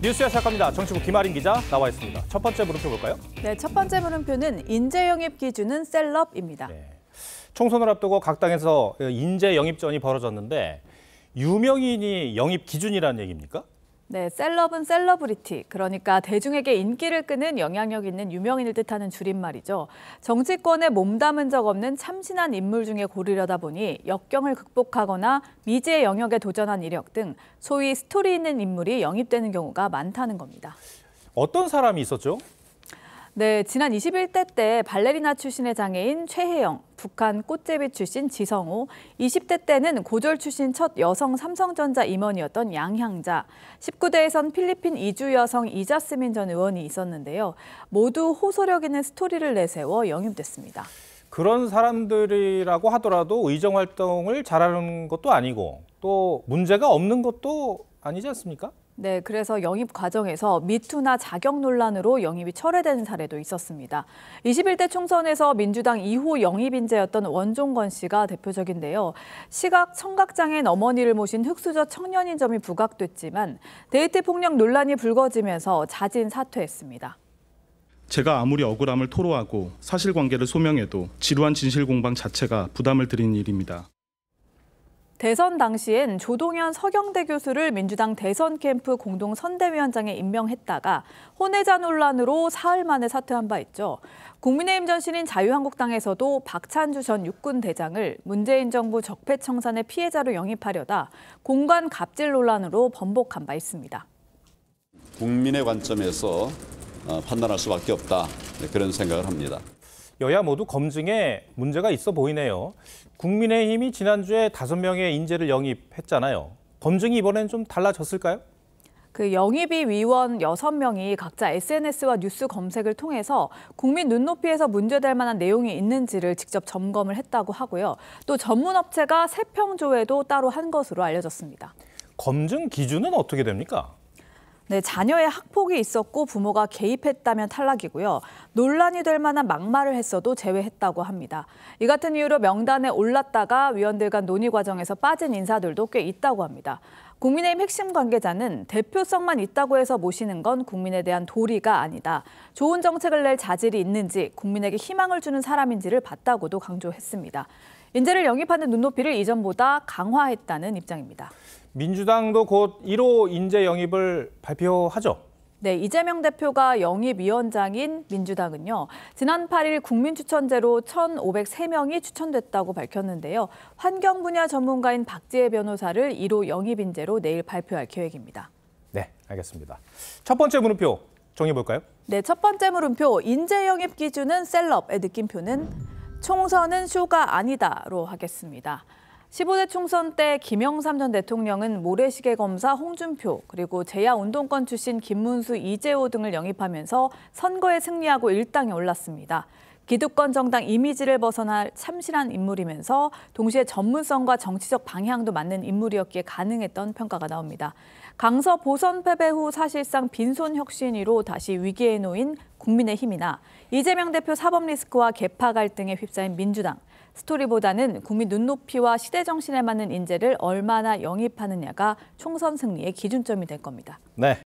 뉴스야 시작합니다. 정치부 김아린 기자 나와 있습니다. 첫 번째 물음표 볼까요? 네, 첫 번째 물음표는 인재 영입 기준은 셀럽입니다. 네. 총선을 앞두고 각 당에서 인재 영입전이 벌어졌는데 유명인이 영입 기준이라는 얘기입니까? 네, 셀럽은 셀러브리티, 그러니까 대중에게 인기를 끄는 영향력 있는 유명인을 뜻하는 줄임말이죠. 정치권에 몸담은 적 없는 참신한 인물 중에 고르려다 보니 역경을 극복하거나 미지의 영역에 도전한 이력 등 소위 스토리 있는 인물이 영입되는 경우가 많다는 겁니다. 어떤 사람이 있었죠? 네, 지난 21대 때 발레리나 출신의 장애인 최혜영, 북한 꽃제비 출신 지성호, 20대 때는 고졸 출신 첫 여성 삼성전자 임원이었던 양향자, 19대에선 필리핀 이주 여성 이자스민 전 의원이 있었는데요. 모두 호소력 있는 스토리를 내세워 영입됐습니다. 그런 사람들이라고 하더라도 의정 활동을 잘하는 것도 아니고 또 문제가 없는 것도 아니지 않습니까? 네, 그래서 영입 과정에서 미투나 자격 논란으로 영입이 철회되는 사례도 있었습니다. 21대 총선에서 민주당 2호 영입 인재였던 원종건 씨가 대표적인데요. 시각, 청각장애인 어머니를 모신 흑수저 청년인 점이 부각됐지만 데이트 폭력 논란이 불거지면서 자진 사퇴했습니다. 제가 아무리 억울함을 토로하고 사실관계를 소명해도 지루한 진실 공방 자체가 부담을 드리는 일입니다. 대선 당시엔 조동현 서경대 교수를 민주당 대선 캠프 공동 선대위원장에 임명했다가 혼외자 논란으로 사흘 만에 사퇴한 바 있죠. 국민의힘 전신인 자유한국당에서도 박찬주 전 육군 대장을 문재인 정부 적폐청산의 피해자로 영입하려다 공관 갑질 논란으로 번복한 바 있습니다. 국민의 관점에서 판단할 수밖에 없다, 그런 생각을 합니다. 여야 모두 검증에 문제가 있어 보이네요. 국민의힘이 지난주에 5명의 인재를 영입했잖아요. 검증이 이번엔 좀 달라졌을까요? 그 영입위 위원 6명이 각자 SNS와 뉴스 검색을 통해서 국민 눈높이에서 문제될 만한 내용이 있는지를 직접 점검을 했다고 하고요. 또 전문 업체가 세평조회도 따로 한 것으로 알려졌습니다. 검증 기준은 어떻게 됩니까? 네, 자녀의 학폭이 있었고 부모가 개입했다면 탈락이고요. 논란이 될 만한 막말을 했어도 제외했다고 합니다. 이 같은 이유로 명단에 올랐다가 위원들 간 논의 과정에서 빠진 인사들도 꽤 있다고 합니다. 국민의힘 핵심 관계자는 대표성만 있다고 해서 모시는 건 국민에 대한 도리가 아니다. 좋은 정책을 낼 자질이 있는지, 국민에게 희망을 주는 사람인지를 봤다고도 강조했습니다. 인재를 영입하는 눈높이를 이전보다 강화했다는 입장입니다. 민주당도 곧 1호 인재 영입을 발표하죠? 네, 이재명 대표가 영입위원장인 민주당은요. 지난 8일 국민추천제로 1,503명이 추천됐다고 밝혔는데요. 환경 분야 전문가인 박지혜 변호사를 1호 영입 인재로 내일 발표할 계획입니다. 네, 알겠습니다. 첫 번째 물음표 정리해 볼까요? 네, 첫 번째 물음표 인재 영입 기준은 셀럽의 느낌표는 총선은 쇼가 아니다로 하겠습니다. 15대 총선 때 김영삼 전 대통령은 모래시계 검사 홍준표, 그리고 제야운동권 출신 김문수, 이재호 등을 영입하면서 선거에 승리하고 일당에 올랐습니다. 기득권 정당 이미지를 벗어날 참신한 인물이면서 동시에 전문성과 정치적 방향도 맞는 인물이었기에 가능했던 평가가 나옵니다. 강서 보선 패배 후 사실상 빈손 혁신위로 다시 위기에 놓인 국민의힘이나 이재명 대표 사법 리스크와 계파 갈등에 휩싸인 민주당, 스토리보다는 국민 눈높이와 시대 정신에 맞는 인재를 얼마나 영입하느냐가 총선 승리의 기준점이 될 겁니다. 네,